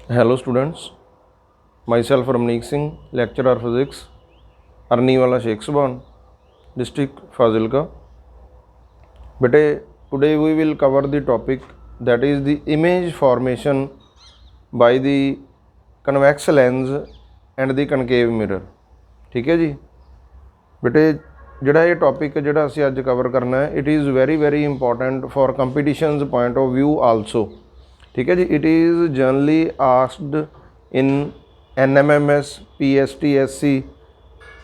Hello students, myself Ramneek Singh, lecturer physics, Arniwala Sheikhsbaun, district Fazilka. Bete, today we will cover the topic that is the image formation by the convex lens and the concave mirror. ठीक है जी बेटे ਜਿਹੜਾ ਇਹ topic ਜਿਹੜਾ ਅਸੀਂ ਅੱਜ cover ਕਰਨਾ ਹੈ it is very important for competitions point of view also ठीक है जी it is generally asked in NMMS PSTSC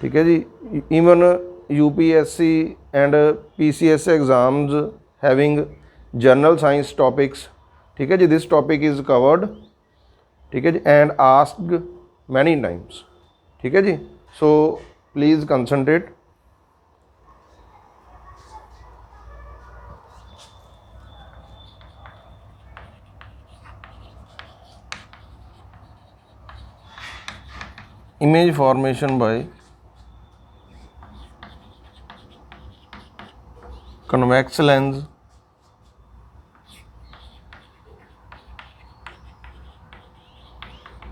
ठीक है जी even UPSC and PCS exams having general science topics ठीक है जी दिस टॉपिक इज़ कवर्ड ठीक है जी एंड आस्क्ड मैनी टाइम्स ठीक है जी so please concentrate image formation by convex lens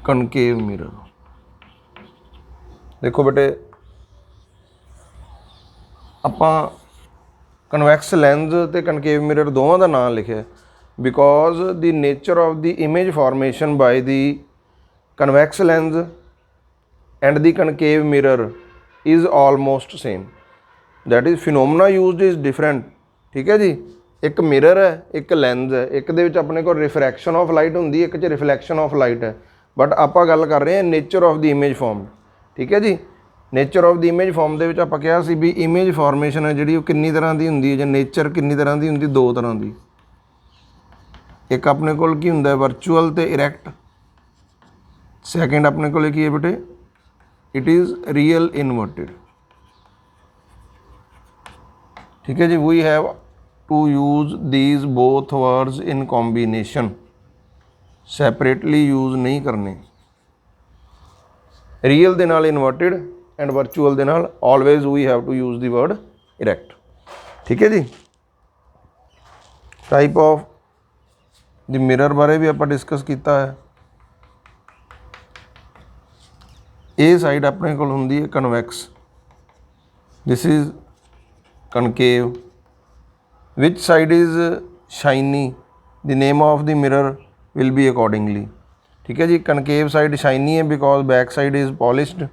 concave mirror देखो बेटे ਆਪਾਂ ਕਨਵੈਕਸ ਲੈਂਸ ਤੇ ਕਨਕੇਵ ਮਿਰਰ ਦੋਵਾਂ ਦਾ ਨਾਮ ਲਿਖਿਆ because the nature of the image formation by the convex lens and the concave mirror is almost same that is phenomena used is different ठीक है जी एक मिरर है एक लेंस है एक दे विच अपने को रिफ्रैक्शन ऑफ लाइट होंदी एक च रिफ्लैक्शन ऑफ लाइट है बट आपां गल कर रहे हैं nature of the image form ठीक है जी nature of the image form दे विच आपां कहा सी भी इमेज फॉर्मेशन है जिहड़ी कितनी तरह की हुंदी है जां नेचर कितनी तरह की हुंदी दो तरह की एक अपने कोल की हुंदा है वर्चुअल ते इरैक्ट सैकेंड अपने कोल की है बेटे it is real inverted ठीक है जी we have to use these both words in combination separately use नहीं करने real ਦੇ ਨਾਲ inverted and virtual ਦੇ ਨਾਲ always we have to use the word erect ठीक है जी type of the mirror बारे भी ਆਪਾਂ डिस्कस किया है ਇਹ ਸਾਈਡ ਆਪਣੇ ਕੋਲ ਹੁੰਦੀ ਹੈ convex this is concave which side is shiny the name of the mirror will be accordingly ਠੀਕ ਹੈ ਜੀ ਕਨਕੇਵ ਸਾਈਡ ਸ਼ਾਈਨੀ ਹੈ because back side is polished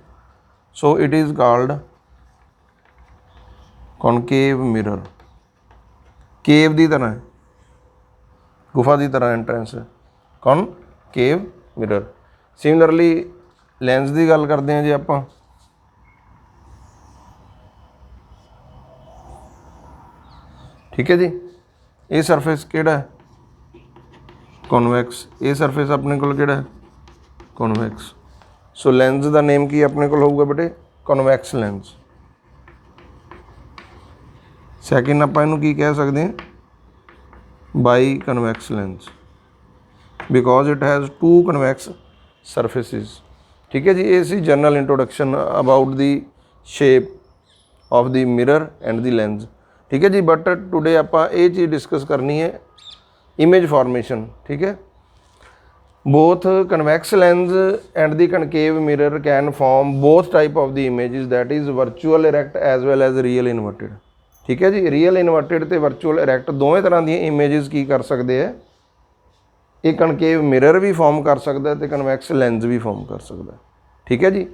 so it is called concave mirror cave ਦੀ ਤਰ੍ਹਾਂ ਗੁਫਾ ਦੀ ਤਰ੍ਹਾਂ entrance ਹੈ ਕਨਕੇਵ ਮਿਰਰ ਸਿਮਿਲਰਲੀ ਲੈਂਸ ਦੀ ਗੱਲ ਕਰਦੇ ਹਾਂ ਜੀ ਆਪਾਂ ਠੀਕ ਹੈ ਜੀ ਇਹ ਸਰਫੇਸ ਕਿਹੜਾ ਹੈ ਕਨਵੈਕਸ ਇਹ ਸਰਫੇਸ ਆਪਣੇ ਕੋਲ ਕਿਹੜਾ ਹੈ ਕਨਵੈਕਸ ਸੋ ਲੈਂਸ ਦਾ ਨੇਮ ਕੀ ਆਪਣੇ ਕੋਲ ਹੋਊਗਾ ਬੇਟੇ ਕਨਵੈਕਸ ਲੈਂਸ ਸੈਕਿੰਡ ਆਪਾਂ ਇਹਨੂੰ ਕੀ ਕਹਿ ਸਕਦੇ ਹਾਂ by convex lens because it has two convex surfaces ठीक है जी ये सी general introduction about the shape of the mirror and the lens ठीक है जी बट टुडे आपां ये चीज़ डिस्कस करनी है इमेज फॉर्मेशन ठीक है both convex lens and the concave mirror can form both type of the images that is virtual erect as well as real inverted ठीक है जी रियल इनवर्टेड तो वर्चुअल इरैक्ट दोवें तरह दी इमेजिज की कर सकते हैं ਇਹ ਕਨਕੇਵ ਮਿਰਰ ਵੀ ਫਾਰਮ ਕਰ ਸਕਦਾ ਤੇ ਕਨਵੈਕਸ ਲੈਂਸ ਵੀ ਫਾਰਮ ਕਰ ਸਕਦਾ ਠੀਕ ਹੈ ਜੀ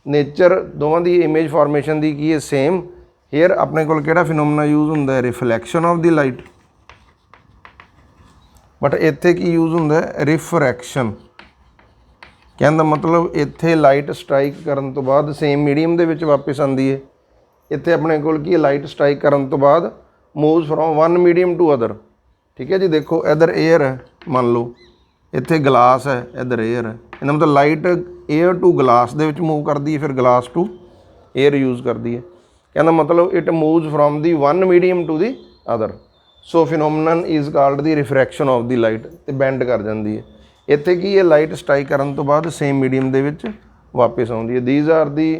ਨੇਚਰ ਦੋਵਾਂ ਦੀ ਇਮੇਜ ਫਾਰਮੇਸ਼ਨ ਦੀ ਕੀ ਹੈ ਸੇਮ ਹੇਅਰ ਆਪਣੇ ਕੋਲ ਕਿਹੜਾ ਫਿਨੋਮੀਨਾ ਯੂਜ਼ ਹੁੰਦਾ ਹੈ reflection of the light but ਇੱਥੇ ਕੀ ਯੂਜ਼ ਹੁੰਦਾ ਹੈ ਰਿਫਰੈਕਸ਼ਨ ਕਹਿਣ ਦਾ ਮਤਲਬ ਇੱਥੇ ਲਾਈਟ ਸਟ੍ਰਾਈਕ ਕਰਨ ਤੋਂ ਬਾਅਦ ਸੇਮ ਮੀਡੀਅਮ ਦੇ ਵਿੱਚ ਵਾਪਸ ਆਉਂਦੀ ਹੈ ਇੱਥੇ ਆਪਣੇ ਕੋਲ ਕੀ ਹੈ ਲਾਈਟ ਸਟ੍ਰਾਈਕ ਕਰਨ ਤੋਂ ਬਾਅਦ moves from one medium to other ठीक है जी देखो इधर एयर है मान लो इत्थे गलास है इधर एयर है इहदा मतलब लाइट एयर टू गलास दे विच मूव करती है फिर गलास टू एयर यूज़ करती है कहना मतलब it moves from the one medium to the other so phenomenon is called the refraction of the light ते बैंड कर जाती है इत्थे की है लाइट स्ट्राइक करन तो बाद सेम मीडियम दे विच वापस आउंदी है these are the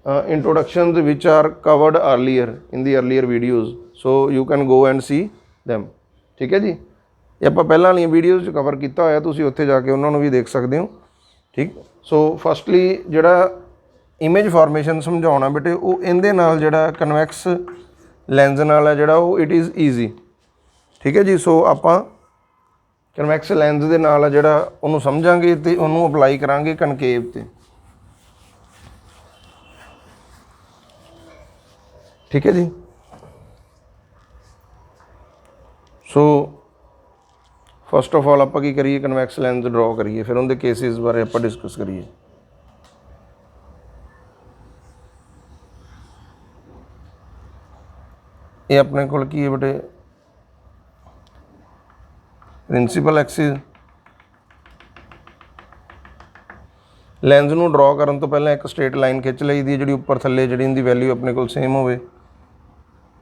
introductions which are covered earlier in the earlier videos so you can go and see them ठीक है जी ਇਹ ਆਪਾਂ ਪਹਿਲਾਂ ਵਾਲੀਆਂ ਵੀਡੀਓਜ਼ 'ਚ ਕਵਰ ਕੀਤਾ ਹੋਇਆ, ਤੁਸੀਂ ਉੱਥੇ ਜਾ ਕੇ ਉਹਨਾਂ ਨੂੰ ਵੀ ਦੇਖ ਸਕਦੇ ਹੋ। ਠੀਕ। ਸੋ ਫਸਟਲੀ ਜਿਹੜਾ ਇਮੇਜ ਫਾਰਮੇਸ਼ਨ ਸਮਝਾਉਣਾ ਬੇਟੇ, ਉਹ ਇਹਦੇ ਨਾਲ ਜਿਹੜਾ ਕਨਵੈਕਸ ਲੈਂਸ ਨਾਲ ਹੈ ਜਿਹੜਾ ਉਹ ਇਟ ਇਜ਼ ਈਜ਼ੀ। ਠੀਕ ਹੈ ਜੀ। ਸੋ ਆਪਾਂ ਕਨਵੈਕਸ ਲੈਂਸ ਦੇ ਨਾਲ ਆ ਜਿਹੜਾ ਉਹਨੂੰ ਸਮਝਾਂਗੇ ਅਤੇ ਉਹਨੂੰ ਅਪਲਾਈ ਕਰਾਂਗੇ ਕਨਕੇਵ 'ਤੇ। ਠੀਕ ਹੈ ਜੀ। ਸੋ ਫਸਟ ਆਫ ਆਲ ਆਪਾਂ ਕੀ ਕਰੀਏ, ਕਨਵੈਕਸ ਲੈਂਸ ਡਰਾਅ ਕਰੀਏ, ਫਿਰ ਉਹਦੇ ਕੇਸਿਸ ਬਾਰੇ ਆਪਾਂ ਡਿਸਕਸ ਕਰੀਏ। ਇਹ ਆਪਣੇ ਕੋਲ ਕੀ ਹੈ ਬੇਟੇ, ਪ੍ਰਿੰਸੀਪਲ ਐਕਸਿਸ। ਲੈਂਸ ਨੂੰ ਡਰਾਅ ਕਰਨ ਤੋਂ ਪਹਿਲਾਂ ਇੱਕ ਸਟ੍ਰੇਟ ਲਾਈਨ ਖਿੱਚ ਲਈਦੀ ਹੈ ਜਿਹੜੀ ਉੱਪਰ ਥੱਲੇ ਜਿਹੜੀ ਇਹਦੀ ਵੈਲਿਊ ਆਪਣੇ ਕੋਲ ਸੇਮ ਹੋਵੇ।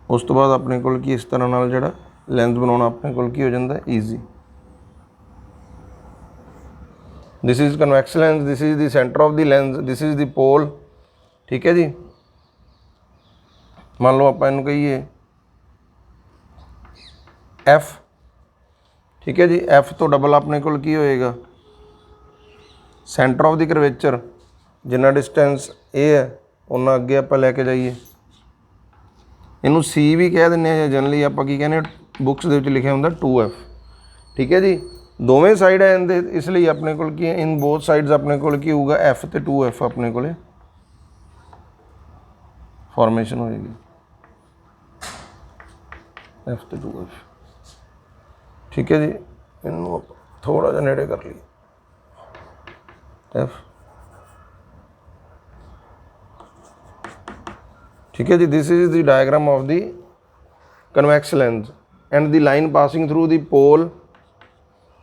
ਉਸ ਤੋਂ ਬਾਅਦ ਆਪਣੇ ਕੋਲ ਕੀ ਇਸ ਤਰ੍ਹਾਂ ਨਾਲ ਜਿਹੜਾ ਲੈਂਸ ਬਣਾਉਣਾ ਆਪਣੇ ਕੋਲ ਕੀ ਹੋ ਜਾਂਦਾ, easy. This is convex lens, this is the centre of the lens, this is the pole. ਠੀਕ ਹੈ ਜੀ। ਮੰਨ ਲਓ ਆਪਾਂ ਇਹਨੂੰ ਕਹੀਏ ਐਫ। ਠੀਕ ਹੈ ਜੀ। ਐਫ ਤੋਂ ਡਬਲ ਆਪਣੇ ਕੋਲ ਕੀ ਹੋਏਗਾ, ਸੈਂਟਰ ਆਫ ਦੀ ਕਰਵੇਚਰ। ਜਿੰਨਾ ਡਿਸਟੈਂਸ ਇਹ ਹੈ ਉਹਨਾਂ ਅੱਗੇ ਆਪਾਂ ਲੈ ਕੇ ਜਾਈਏ, ਇਹਨੂੰ ਸੀ ਵੀ ਕਹਿ ਦਿੰਦੇ ਹਾਂ, ਜਾਂ ਜਨਰਲੀ ਆਪਾਂ ਕੀ ਕਹਿੰਦੇ ਬੁੱਕਸ ਦੇ ਵਿੱਚ ਲਿਖਿਆ ਹੁੰਦਾ 2F। ਠੀਕ ਹੈ ਜੀ। ਦੋਵੇਂ ਸਾਈਡ ਹੈ ਇਹਦੇ, ਇਸ ਲਈ ਆਪਣੇ ਕੋਲ ਕੀ ਹੈ, ਇਨ ਬੋਥ ਸਾਈਡਸ ਆਪਣੇ ਕੋਲ ਕੀ ਹੋਊਗਾ, F ਅਤੇ 2F ਆਪਣੇ ਕੋਲ ਫਾਰਮੇਸ਼ਨ ਹੋਏਗੀ, F ਅਤੇ 2F। ਠੀਕ ਹੈ ਜੀ। ਇਹਨੂੰ ਥੋੜ੍ਹਾ ਜਿਹਾ ਨੇੜੇ ਕਰ ਲਈਏ, F। ਠੀਕ ਹੈ ਜੀ। This is the diagram of the convex lens and the line passing through the pole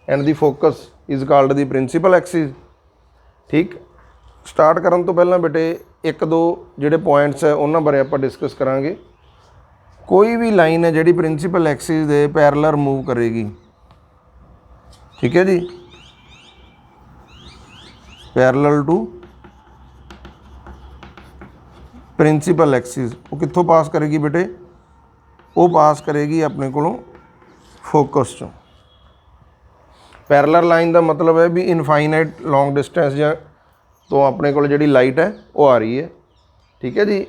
and the focus is called the principal axis. ਠੀਕ। ਸਟਾਰਟ ਕਰਨ ਤੋਂ ਪਹਿਲਾਂ ਬੇਟੇ ਇੱਕ ਦੋ ਜਿਹੜੇ ਪੁਆਇੰਟਸ ਹੈ ਉਹਨਾਂ ਬਾਰੇ ਆਪਾਂ ਡਿਸਕਸ ਕਰਾਂਗੇ। ਕੋਈ ਵੀ ਲਾਈਨ ਹੈ ਜਿਹੜੀ ਪ੍ਰਿੰਸੀਪਲ ਐਕਸਿਸ ਦੇ ਪੈਰਲਲ ਮੂਵ ਕਰੇਗੀ। ਠੀਕ ਹੈ ਜੀ। ਪੈਰਲਲ ਟੂ ਪ੍ਰਿੰਸੀਪਲ ਐਕਸਿਸ, ਉਹ ਕਿੱਥੋਂ ਪਾਸ ਕਰੇਗੀ ਬੇਟੇ, ਉਹ ਪਾਸ ਕਰੇਗੀ ਆਪਣੇ ਕੋਲੋਂ ਫੋਕਸ ਚੋਂ। ਪੈਰਲਲ ਲਾਈਨ ਦਾ ਮਤਲਬ ਹੈ ਵੀ ਇਨਫਾਈਨਾਈਟ ਲੌਂਗ ਡਿਸਟੈਂਸ ਜਾਂ ਤੋਂ ਆਪਣੇ ਕੋਲ ਜਿਹੜੀ ਲਾਈਟ ਹੈ ਉਹ ਆ ਰਹੀ ਹੈ। ਠੀਕ ਹੈ ਜੀ।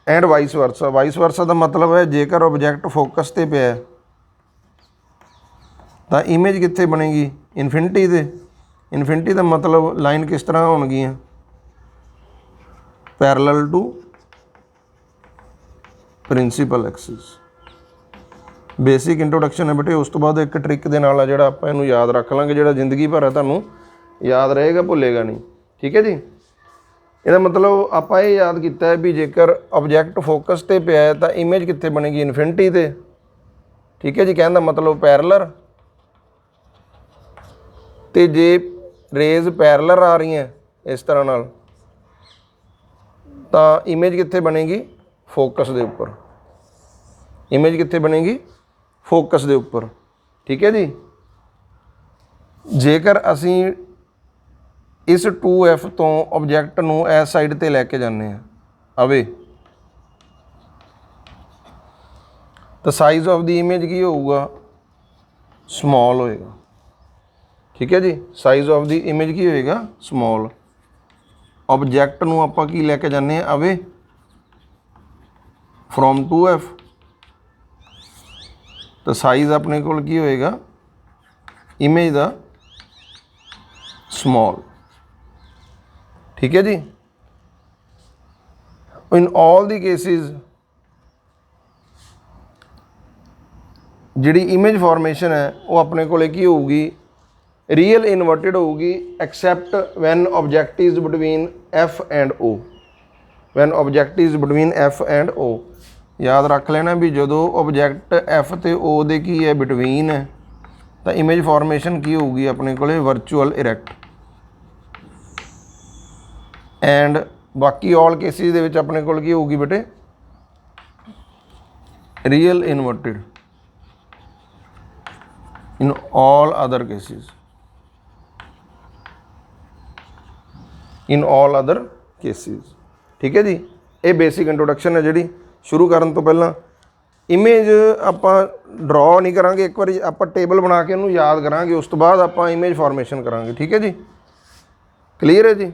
And vice versa. Vice versa ਦਾ ਮਤਲਬ ਹੈ ਜੇਕਰ ਓਬਜੈਕਟ ਫੋਕਸ 'ਤੇ ਪਿਆ ਤਾਂ ਇਮੇਜ ਕਿੱਥੇ ਬਣੇਗੀ, ਇਨਫਿਨਿਟੀ 'ਤੇ। ਇਨਫਿਨਿਟੀ ਦਾ ਮਤਲਬ ਲਾਈਨ ਕਿਸ ਤਰ੍ਹਾਂ ਹੋਣਗੀਆਂ, parallel to principal axis. Basic introduction ਹੈ ਬੇਟੇ। ਉਸ ਤੋਂ ਬਾਅਦ ਇੱਕ ਟ੍ਰਿਕ ਦੇ ਨਾਲ ਆ ਜਿਹੜਾ ਆਪਾਂ ਇਹਨੂੰ ਯਾਦ ਰੱਖ ਲਾਂਗੇ, ਜਿਹੜਾ ਜ਼ਿੰਦਗੀ ਭਰ ਹੈ ਤੁਹਾਨੂੰ ਯਾਦ ਰਹੇਗਾ, ਭੁੱਲੇਗਾ ਨਹੀਂ। ਠੀਕ ਹੈ ਜੀ। ਇਹਦਾ ਮਤਲਬ ਆਪਾਂ ਇਹ ਯਾਦ ਕੀਤਾ ਹੈ ਵੀ ਜੇਕਰ ਆਬਜੈਕਟ ਫੋਕਸ 'ਤੇ ਪਿਆ ਹੈ ਤਾਂ ਇਮੇਜ ਕਿੱਥੇ ਬਣੇਗੀ, ਇਨਫਿਨਿਟੀ 'ਤੇ। ਠੀਕ ਹੈ ਜੀ। ਕਹਿਣ ਦਾ ਮਤਲਬ ਪੈਰਲਰ, ਅਤੇ ਜੇ ਰੇਜ਼ ਪੈਰਲਰ ਆ ਰਹੀਆਂ ਇਸ ਤਰ੍ਹਾਂ ਨਾਲ ਤਾਂ ਇਮੇਜ ਕਿੱਥੇ ਬਣੇਗੀ, ਫੋਕਸ ਦੇ ਉੱਪਰ। ਇਮੇਜ ਕਿੱਥੇ ਬਣੇਗੀ, ਫੋਕਸ ਦੇ ਉੱਪਰ। ਠੀਕ ਹੈ ਜੀ। ਜੇਕਰ ਅਸੀਂ ਇਸ 2F ਤੋਂ ਆਬਜੈਕਟ ਨੂੰ ਇਸ ਸਾਈਡ 'ਤੇ ਲੈ ਕੇ ਜਾਂਦੇ ਹਾਂ ਅਵੇ, ਤਾਂ ਸਾਈਜ਼ ਆਫ ਦੀ ਇਮੇਜ ਕੀ ਹੋਊਗਾ, ਸਮੋਲ ਹੋਏਗਾ। ਠੀਕ ਹੈ ਜੀ। ਸਾਈਜ਼ ਆਫ ਦੀ ਇਮੇਜ ਕੀ ਹੋਏਗਾ, ਸਮੋਲ। ਆਬਜੈਕਟ ਨੂੰ ਆਪਾਂ ਕੀ ਲੈ ਕੇ ਜਾਂਦੇ ਹਾਂ ਅਵੇ ਫਰੋਮ 2F, ਤਾਂ ਸਾਈਜ਼ ਆਪਣੇ ਕੋਲ ਕੀ ਹੋਏਗਾ ਇਮੇਜ ਦਾ, ਸਮੋਲ। ਠੀਕ ਹੈ ਜੀ। ਇਨ ਆਲ ਦੀ ਕੇਸਿਸ ਜਿਹੜੀ ਇਮੇਜ ਫਾਰਮੇਸ਼ਨ ਹੈ ਉਹ ਆਪਣੇ ਕੋਲ ਕੀ ਹੋਊਗੀ, ਰੀਅਲ ਇਨਵਰਟਿਡ ਹੋਊਗੀ, except when object is between F and O। When object is between F and O। ਯਾਦ ਰੱਖ ਲੈਣਾ ਵੀ ਜਦੋਂ ਆਬਜੈਕਟ F ਅਤੇ O ਦੇ ਕੀ ਹੈ, ਬਿਟਵੀਨ ਹੈ, ਤਾਂ ਇਮੇਜ ਫਾਰਮੇਸ਼ਨ ਕੀ ਹੋਊਗੀ ਆਪਣੇ ਕੋਲ, ਵਰਚੁਅਲ ਇਰੈਕਟ। ਐਂਡ ਬਾਕੀ ਆਲ ਕੇਸਿਸ ਦੇ ਵਿੱਚ ਆਪਣੇ ਕੋਲ ਕੀ ਹੋਊਗੀ ਬੇਟੇ, ਰੀਅਲ ਇਨਵਰਟਿਡ ਇਨ ਆਲ ਅਦਰ ਕੇਸਿਸ। ਇਨ ਆਲ ਅਦਰ ਕੇਸਿਸ। ਠੀਕ ਹੈ ਜੀ। ਇਹ ਬੇਸਿਕ ਇੰਟਰੋਡਕਸ਼ਨ ਹੈ ਜਿਹੜੀ। ਸ਼ੁਰੂ ਕਰਨ ਤੋਂ ਪਹਿਲਾਂ ਇਮੇਜ ਆਪਾਂ ਡਰਾ ਨਹੀਂ ਕਰਾਂਗੇ, ਇੱਕ ਵਾਰੀ ਆਪਾਂ ਟੇਬਲ ਬਣਾ ਕੇ ਉਹਨੂੰ ਯਾਦ ਕਰਾਂਗੇ, ਉਸ ਤੋਂ ਬਾਅਦ ਆਪਾਂ ਇਮੇਜ ਫਾਰਮੇਸ਼ਨ ਕਰਾਂਗੇ। ਠੀਕ ਹੈ ਜੀ, ਕਲੀਅਰ ਹੈ ਜੀ।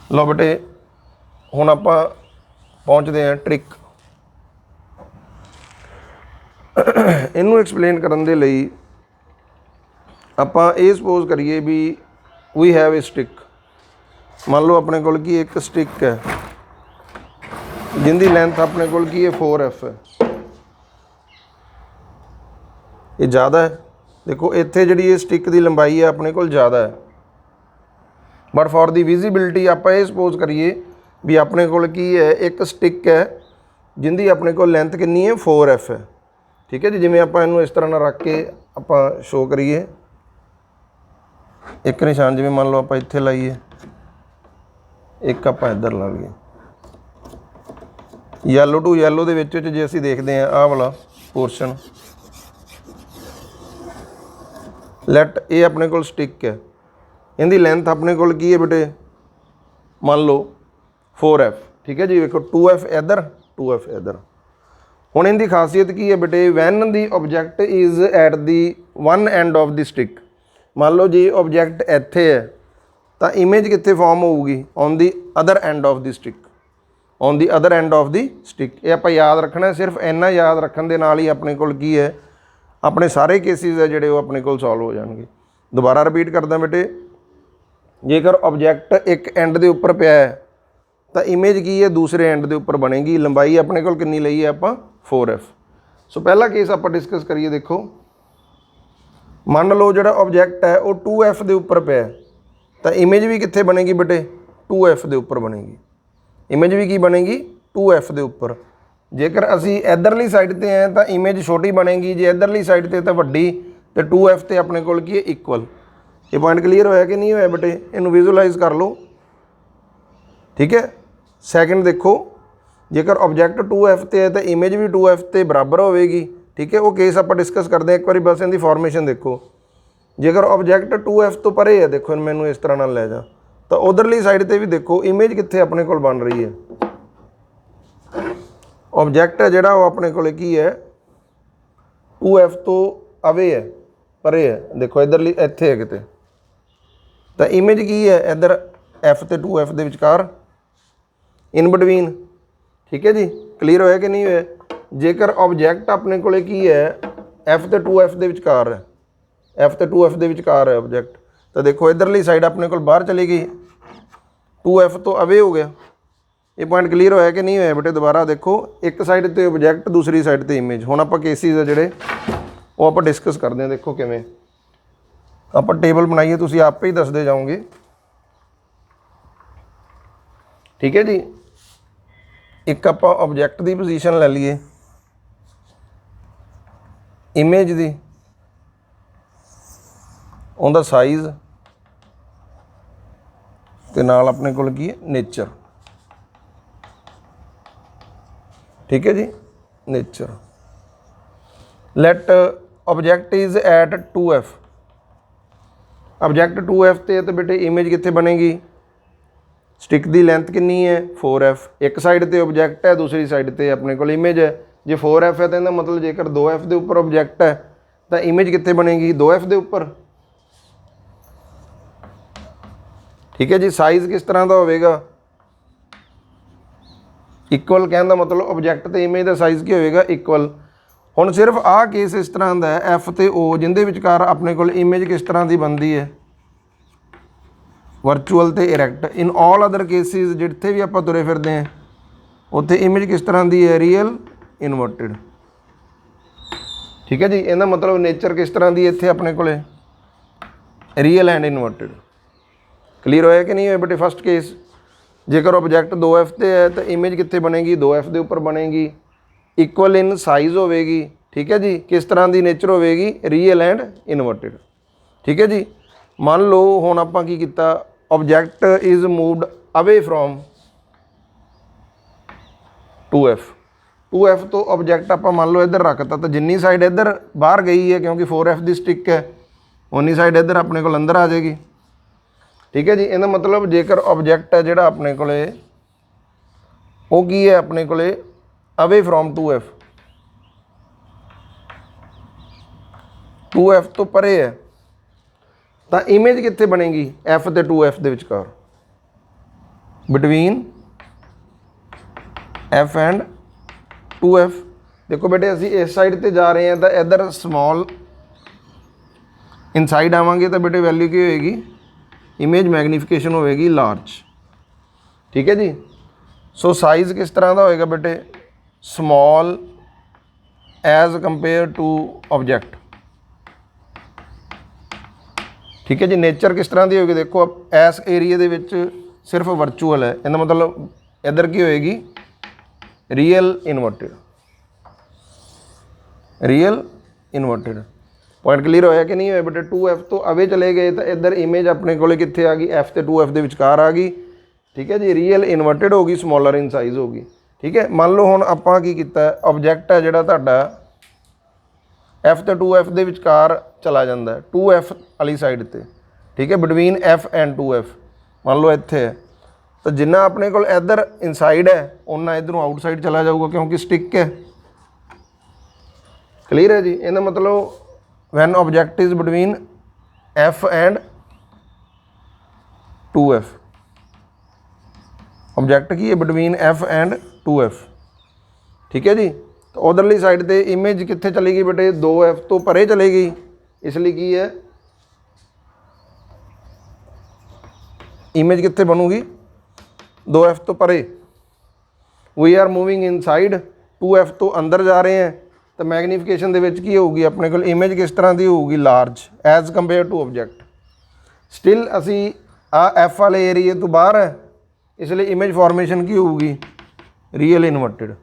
ਲਓ ਬੇਟੇ, ਹੁਣ ਆਪਾਂ ਪਹੁੰਚਦੇ ਹਾਂ ਟ੍ਰਿਕ। ਇਹਨੂੰ ਐਕਸਪਲੇਨ ਕਰਨ ਦੇ ਲਈ ਆਪਾਂ ਇਹ ਸਪੋਜ਼ ਕਰੀਏ ਵੀ ਵੀ ਹੈਵ ਅ ਸਟਿਕ। ਮੰਨ ਲਓ ਆਪਣੇ ਕੋਲ ਕੀ ਇੱਕ ਸਟਿਕ ਹੈ ਜਿੰਦੀ ਲੈਂਥ ਆਪਣੇ ਕੋਲ ਕੀ ਹੈ 4F ਹੈ। ਇਹ ਜ਼ਿਆਦਾ ਹੈ, ਦੇਖੋ ਇੱਥੇ ਜਿਹੜੀ ਇਹ ਸਟਿਕ ਦੀ ਲੰਬਾਈ ਹੈ ਆਪਣੇ ਕੋਲ ਜ਼ਿਆਦਾ ਹੈ, ਬਟ ਫॉर ਦੀ ਵਿਜ਼ੀਬਿਲਿਟੀ ਆਪਾਂ ਇਹ ਸਪੋਜ਼ ਕਰੀਏ ਵੀ ਆਪਣੇ ਕੋਲ ਕੀ ਹੈ ਇੱਕ ਸਟਿਕ ਹੈ ਜਿੰਦੀ ਆਪਣੇ ਕੋਲ ਲੈਂਥ ਕਿੰਨੀ ਹੈ 4F ਹੈ। ਠੀਕ ਹੈ ਜੀ, ਜਿਵੇਂ ਆਪਾਂ ਇਹਨੂੰ ਇਸ ਤਰ੍ਹਾਂ ਨਾਲ ਰੱਖ ਕੇ ਆਪਾਂ ਸ਼ੋ ਕਰੀਏ, ਇੱਕ ਨਿਸ਼ਾਨ ਜਿਵੇਂ ਮੰਨ ਲਓ ਆਪਾਂ ਇੱਥੇ ਲਾਈਏ, ਇੱਕ ਆਪਾਂ ਇੱਧਰ ਲਾ ਲਈਏ। ਯੈਲੋ ਟੂ ਯੈਲੋ ਦੇ ਵਿੱਚ ਜੇ ਅਸੀਂ ਦੇਖਦੇ ਹਾਂ ਆਹ ਵਾਲਾ ਪੋਰਸ਼ਨ, ਲੈਟ ਇਹ ਆਪਣੇ ਕੋਲ ਸਟਿਕ ਹੈ, ਇਹਦੀ ਲੈਂਥ ਆਪਣੇ ਕੋਲ ਕੀ ਹੈ ਬੇਟੇ ਮੰਨ ਲਓ 4F। ਠੀਕ ਹੈ ਜੀ, ਵੇਖੋ 2F ਇੱਧਰ 2F ਇੱਧਰ। ਹੁਣ ਇਹਦੀ ਖਾਸੀਅਤ ਕੀ ਹੈ ਬੇਟੇ, van the object is at the one end of the stick. ਮੰਨ ਲਓ ਜੇ ਓਬਜੈਕਟ ਇੱਥੇ ਹੈ ਤਾਂ ਇਮੇਜ ਕਿੱਥੇ ਫਾਰਮ ਹੋਊਗੀ, on the other end of the stick, on the other end of the stick. ਇਹ ਆਪਾਂ ਯਾਦ ਰੱਖਣਾ, ਸਿਰਫ ਇੰਨਾ ਯਾਦ ਰੱਖਣ ਦੇ ਨਾਲ ਹੀ ਆਪਣੇ ਕੋਲ ਕੀ ਹੈ ਆਪਣੇ ਸਾਰੇ ਕੇਸਿਸ ਹੈ ਜਿਹੜੇ ਉਹ ਆਪਣੇ ਕੋਲ ਸੋਲਵ ਹੋ ਜਾਣਗੇ। ਦੁਬਾਰਾ ਰਿਪੀਟ ਕਰਦਾ ਬੇਟੇ, ਜੇਕਰ ਓਬਜੈਕਟ ਇੱਕ ਐਂਡ ਦੇ ਉੱਪਰ ਪਿਆ ਹੈ ਤਾਂ ਇਮੇਜ ਕੀ ਹੈ ਦੂਸਰੇ ਐਂਡ ਦੇ ਉੱਪਰ ਬਣੇਗੀ। ਲੰਬਾਈ ਆਪਣੇ ਕੋਲ ਕਿੰਨੀ ਲਈ ਹੈ ਆਪਾਂ 4F। ਸੋ ਪਹਿਲਾ ਕੇਸ ਆਪਾਂ ਡਿਸਕਸ ਕਰੀਏ। ਦੇਖੋ ਮੰਨ ਲਓ ਜਿਹੜਾ ਓਬਜੈਕਟ ਹੈ ਉਹ 2F ਦੇ ਉੱਪਰ ਪਿਆ ਤਾਂ ਇਮੇਜ ਵੀ ਕਿੱਥੇ ਬਣੇਗੀ ਬੇਟੇ 2F ਦੇ ਉੱਪਰ ਬਣੇਗੀ। ਇਮੇਜ ਵੀ ਕੀ ਬਣੇਗੀ 2F ਦੇ ਉੱਪਰ। ਜੇਕਰ ਅਸੀਂ ਇੱਧਰਲੀ ਸਾਈਡ 'ਤੇ ਹੈ ਤਾਂ ਇਮੇਜ ਛੋਟੀ ਬਣੇਗੀ, ਜੇ ਇੱਧਰਲੀ ਸਾਈਡ 'ਤੇ ਤਾਂ ਵੱਡੀ, ਤੇ 2F 'ਤੇ ਆਪਣੇ ਕੋਲ ਕੀ ਹੈ ਇਕੁਅਲ। ਇਹ ਪੁਆਇੰਟ ਕਲੀਅਰ ਹੋਇਆ ਕਿ ਨਹੀਂ ਹੋਇਆ ਬੇਟੇ, ਇਹਨੂੰ ਵਿਜ਼ੂਅਲਾਈਜ਼ ਕਰ ਲਓ। ਠੀਕ ਹੈ, ਸੈਕਿੰਡ ਦੇਖੋ, ਜੇਕਰ ਓਬਜੈਕਟ 2F 'ਤੇ ਹੈ ਤਾਂ ਇਮੇਜ ਵੀ 2F 'ਤੇ ਬਰਾਬਰ ਹੋਵੇਗੀ। ਠੀਕ ਹੈ, ਉਹ ਕੇਸ ਆਪਾਂ ਡਿਸਕਸ ਕਰਦੇ ਹਾਂ ਇੱਕ ਵਾਰੀ, ਬਸ ਇਹਦੀ ਫਾਰਮੇਸ਼ਨ ਦੇਖੋ। ਜੇਕਰ ਓਬਜੈਕਟ 2F ਤੋਂ ਪਰੇ ਹੈ, ਦੇਖੋ ਮੈਨੂੰ ਇਸ ਤਰ੍ਹਾਂ ਨਾਲ ਲੈ ਜਾ, ਤਾਂ ਉਧਰਲੀ ਸਾਈਡ 'ਤੇ ਵੀ ਦੇਖੋ ਇਮੇਜ ਕਿੱਥੇ ਆਪਣੇ ਕੋਲ ਬਣ ਰਹੀ ਹੈ। ਓਬਜੈਕਟ ਹੈ ਜਿਹੜਾ ਉਹ ਆਪਣੇ ਕੋਲ ਕੀ ਹੈ 2F ਤੋਂ ਅਵੇ ਹੈ, ਪਰੇ ਹੈ। ਦੇਖੋ ਇੱਧਰਲੀ ਇੱਥੇ ਹੈ ਕਿਤੇ, ਤਾਂ ਇਮੇਜ ਕੀ ਹੈ ਇੱਧਰ F ਤੇ 2F ਦੇ ਵਿਚਕਾਰ, ਇਨ ਬਿਟਵੀਨ। ਠੀਕ ਹੈ ਜੀ, ਕਲੀਅਰ ਹੋਇਆ ਕਿ ਨਹੀਂ ਹੋਇਆ। ਜੇਕਰ ਓਬਜੈਕਟ ਆਪਣੇ ਕੋਲ ਕੀ ਹੈ F ਤੇ 2F ਦੇ ਵਿਚਕਾਰ ਹੈ, F ਤੇ 2F ਦੇ ਵਿਚਕਾਰ ਹੈ ਓਬਜੈਕਟ, ਤਾਂ ਦੇਖੋ ਇੱਧਰਲੀ ਸਾਈਡ ਆਪਣੇ ਕੋਲ ਬਾਹਰ ਚਲੀ ਗਈ, 2F ਤੋਂ ਅਵੇ ਹੋ ਗਿਆ। ਇਹ ਪੁਆਇੰਟ ਕਲੀਅਰ ਹੋਇਆ ਕਿ ਨਹੀਂ ਹੋਇਆ ਬੇਟੇ। ਦੁਬਾਰਾ ਦੇਖੋ, ਇੱਕ ਸਾਈਡ 'ਤੇ ਓਬਜੈਕਟ, ਦੂਸਰੀ ਸਾਈਡ 'ਤੇ ਇਮੇਜ। ਹੁਣ ਆਪਾਂ ਕੇਸਿਸ ਆ ਜਿਹੜੇ ਉਹ ਆਪਾਂ ਡਿਸਕਸ ਕਰਦੇ ਹਾਂ। ਦੇਖੋ ਕਿਵੇਂ ਆਪਾਂ ਟੇਬਲ ਬਣਾਈਏ, ਤੁਸੀਂ ਆਪੇ ਹੀ ਦੱਸਦੇ ਜਾਓਗੇ। ਠੀਕ ਹੈ ਜੀ, ਇੱਕ ਆਪਾਂ ਓਬਜੈਕਟ ਦੀ ਪੋਜੀਸ਼ਨ ਲੈ ਲਈਏ, ਇਮੇਜ ਦੀ, ਉਹਦਾ ਸਾਈਜ਼, ਤੇ ਨਾਲ ਆਪਣੇ ਕੋਲ ਕੀ ਹੈ ਨੇਚਰ। ਠੀਕ ਹੈ ਜੀ, nature. Let object is at 2F। Object 2F 'ਤੇ ਤਾਂ ਬੇਟੇ ਇਮੇਜ ਕਿੱਥੇ ਬਣੇਗੀ, ਸਟਿਕ ਦੀ ਲੈਂਥ ਕਿੰਨੀ ਹੈ 4F। ਇੱਕ ਸਾਈਡ 'ਤੇ ਓਬਜੈਕਟ ਹੈ, ਦੂਸਰੀ ਸਾਈਡ 'ਤੇ ਆਪਣੇ ਕੋਲ ਇਮੇਜ ਹੈ। ਜੇ 4F ਹੈ ਤਾਂ ਇਹਦਾ ਮਤਲਬ ਜੇਕਰ 2F ਦੇ ਉੱਪਰ ਓਬਜੈਕਟ ਹੈ ਤਾਂ ਇਮੇਜ ਕਿੱਥੇ ਬਣੇਗੀ 2F ਦੇ ਉੱਪਰ। ਠੀਕ ਹੈ ਜੀ, ਸਾਈਜ਼ ਕਿਸ ਤਰ੍ਹਾਂ ਦਾ ਹੋਵੇਗਾ ਇਕੁਅਲ। ਕਹਿਣ ਦਾ ਮਤਲਬ ਓਬਜੈਕਟ ਤੇ ਇਮੇਜ ਦਾ ਸਾਈਜ਼ ਕੀ ਹੋਵੇਗਾ ਇਕੁਅਲ। ਹੁਣ ਸਿਰਫ ਆਹ ਕੇਸ ਇਸ ਤਰ੍ਹਾਂ ਦਾ ਹੈ F ਤੇ O, ਜਿੰਦੇ ਵਿਚਕਾਰ ਆਪਣੇ ਕੋਲ ਇਮੇਜ ਕਿਸ ਤਰ੍ਹਾਂ ਦੀ ਬਣਦੀ ਹੈ ਵਰਚੁਅਲ ਤੇ ਇਰੈਕਟ। ਇਨ ਆਲ ਅਦਰ ਕੇਸਿਸ ਜਿੱਥੇ ਵੀ ਆਪਾਂ ਤੁਰੇ ਫਿਰਦੇ ਹਾਂ ਉੱਥੇ ਇਮੇਜ ਕਿਸ ਤਰ੍ਹਾਂ ਦੀ ਹੈ ਰੀਅਲ ਇਨਵਰਟਿਡ। ਠੀਕ ਹੈ ਜੀ, ਇਹਦਾ ਮਤਲਬ ਨੇਚਰ ਕਿਸ ਤਰ੍ਹਾਂ ਦੀ ਇੱਥੇ ਆਪਣੇ ਕੋਲੇ ਰੀਅਲ ਐਂਡ ਇਨਵਰਟਿਡ। ਕਲੀਅਰ ਹੋਇਆ ਕਿ ਨਹੀਂ ਹੋਇਆ ਬੇਟੇ। ਫਸਟ ਕੇਸ, ਜੇਕਰ ਓਬਜੈਕਟ 2F 'ਤੇ ਹੈ ਤਾਂ ਇਮੇਜ ਕਿੱਥੇ ਬਣੇਗੀ 2F ਦੇ ਉੱਪਰ ਬਣੇਗੀ, ਇਕੁਅਲ ਇਨ ਸਾਈਜ਼ ਹੋਵੇਗੀ। ਠੀਕ ਹੈ ਜੀ, ਕਿਸ ਤਰ੍ਹਾਂ ਦੀ ਨੇਚਰ ਹੋਵੇਗੀ ਰੀਅਲ ਐਂਡ ਇਨਵਰਟਿਡ। ਠੀਕ ਹੈ ਜੀ, ਮੰਨ ਲਓ ਹੁਣ ਆਪਾਂ ਕੀ ਕੀਤਾ, ਓਬਜੈਕਟ ਇਜ਼ ਮੂਵਡ ਅਵੇ ਫਰੋਮ 2F ਤੋਂ ਓਬਜੈਕਟ ਆਪਾਂ ਮੰਨ ਲਓ ਇੱਧਰ ਰੱਖਤਾ, ਤਾਂ ਜਿੰਨੀ ਸਾਈਡ ਇੱਧਰ ਬਾਹਰ ਗਈ ਹੈ ਕਿਉਂਕਿ 4F ਦੀ ਸਟਿਕ ਹੈ, ਉਨੀ ਸਾਈਡ ਇੱਧਰ ਆਪਣੇ ਕੋਲ ਅੰਦਰ ਆ ਜਾਏਗੀ। ਠੀਕ ਹੈ ਜੀ, ਇਹਦਾ ਮਤਲਬ ਜੇਕਰ ਓਬਜੈਕਟ ਹੈ ਜਿਹੜਾ ਆਪਣੇ ਕੋਲੇ ਉਹ ਕੀ ਹੈ ਆਪਣੇ ਕੋਲੇ ਅਵੇ ਫਰੋਮ 2F, 2F ਤੋਂ ਪਰੇ ਹੈ, ਤਾਂ ਇਮੇਜ ਕਿੱਥੇ ਬਣੇਗੀ F ਤੇ 2F ਦੇ ਵਿਚਕਾਰ, ਬਿਟਵੀਨ F ਐਂਡ 2F। ਦੇਖੋ ਬੇਟੇ ਅਸੀਂ ਇਸ ਸਾਈਡ ਤੇ ਜਾ ਰਹੇ ਹਾਂ ਤਾਂ ਇੱਧਰ ਸਮॉल ਇਨਸਾਈਡ ਆਵਾਂਗੇ ਤਾਂ ਬੇਟੇ ਵੈਲਿਊ ਕੀ ਹੋਏਗੀ, ਇਮੇਜ ਮੈਗਨੀਫਿਕੇਸ਼ਨ ਹੋਵੇਗੀ ਲਾਰਜ। ਠੀਕ ਹੈ ਜੀ। ਸੋ ਸਾਈਜ਼ ਕਿਸ ਤਰ੍ਹਾਂ ਦਾ ਹੋਏਗਾ ਬੇਟੇ, ਸਮॉल ਐਜ਼ ਕੰਪੇਅਰ ਟੂ ਆਬਜੈਕਟ। ਠੀਕ ਹੈ ਜੀ। ਨੇਚਰ ਕਿਸ ਤਰ੍ਹਾਂ ਦੀ ਹੋਏਗੀ, ਦੇਖੋ ਇਸ ਏਰੀਏ ਦੇ ਵਿੱਚ ਸਿਰਫ ਵਰਚੁਅਲ ਹੈ, ਇਹਦਾ ਮਤਲਬ ਇੱਧਰ ਕੀ ਹੋਏਗੀ, real inverted, real inverted. Point clear ਹੋਇਆ ਕਿ ਨਹੀਂ ਹੋਇਆ ਬੇਟੇ। 2F ਤੋਂ ਅਵੇ ਚਲੇ ਗਏ ਤਾਂ ਇੱਧਰ ਇਮੇਜ ਆਪਣੇ ਕੋਲੇ ਕਿੱਥੇ ਆ ਗਈ, F ਤੇ 2F ਦੇ ਵਿਚਕਾਰ ਆ ਗਈ। ਠੀਕ ਹੈ ਜੀ। ਰੀਅਲ ਇਨਵਰਟਿਡ ਹੋ ਗਈ, ਸਮॉलਰ ਇਨ ਸਾਈਜ਼ ਹੋ ਗਈ। ਠੀਕ ਹੈ। ਮੰਨ ਲਓ ਹੁਣ ਆਪਾਂ ਕੀ ਕੀਤਾ, ਆਬਜੈਕਟ ਹੈ ਜਿਹੜਾ ਤੁਹਾਡਾ F ਤੇ 2F ਦੇ ਵਿਚਕਾਰ ਚਲਾ ਜਾਂਦਾ, 2F ਵਾਲੀ ਸਾਈਡ ਤੇ। ਠੀਕ ਹੈ, ਬਿਟਵੀਨ F ਐਂਡ 2F ਮੰਨ ਲਓ ਇੱਥੇ ਹੈ, ਤਾਂ ਜਿੰਨਾ ਆਪਣੇ ਕੋਲ ਇੱਧਰ ਇਨਸਾਈਡ ਹੈ ਉਨਾ ਇੱਧਰੋਂ ਆਊਟਸਾਈਡ ਚਲਾ ਜਾਊਗਾ, ਕਿਉਂਕਿ ਸਟਿਕ ਹੈ। ਕਲੀਅਰ ਹੈ ਜੀ। ਇਹਦਾ ਮਤਲਬ when object is between F and 2F, object ਕੀ ਹੈ, ਬਿਟਵੀਨ F ਐਂਡ 2F। ਠੀਕ ਹੈ ਜੀ। ਤਾਂ ਉਧਰਲੀ ਸਾਈਡ ਤੇ ਇਮੇਜ ਕਿੱਥੇ ਚਲੀ ਗਈ ਬੇਟੇ, 2F ਤੋਂ ਪਰੇ ਚਲੀ ਗਈ। ਇਸ ਲਈ ਕੀ ਹੈ, ਇਮੇਜ ਕਿੱਥੇ ਬਣੂਗੀ, 2F ਤੋਂ ਪਰੇ। ਵੀ ਆਰ ਮੂਵਿੰਗ ਇਨਸਾਈਡ, 2F ਤੋਂ ਅੰਦਰ ਜਾ ਰਹੇ ਹੈ, ਤਾਂ ਮੈਗਨੀਫਿਕੇਸ਼ਨ ਦੇ ਵਿੱਚ ਕੀ ਹੋਊਗੀ ਆਪਣੇ ਕੋਲ, ਇਮੇਜ ਕਿਸ ਤਰ੍ਹਾਂ ਦੀ ਹੋਊਗੀ, large as compare to object. Still ਅਸੀਂ ਆ F ਵਾਲੇ ਏਰੀਏ ਤੋਂ ਬਾਹਰ ਹੈ, ਇਸ ਲਈ ਇਮੇਜ ਫਾਰਮੇਸ਼ਨ ਕੀ ਹੋਊਗੀ, ਰੀਅਲ ਇਨਵਰਟਿਡ।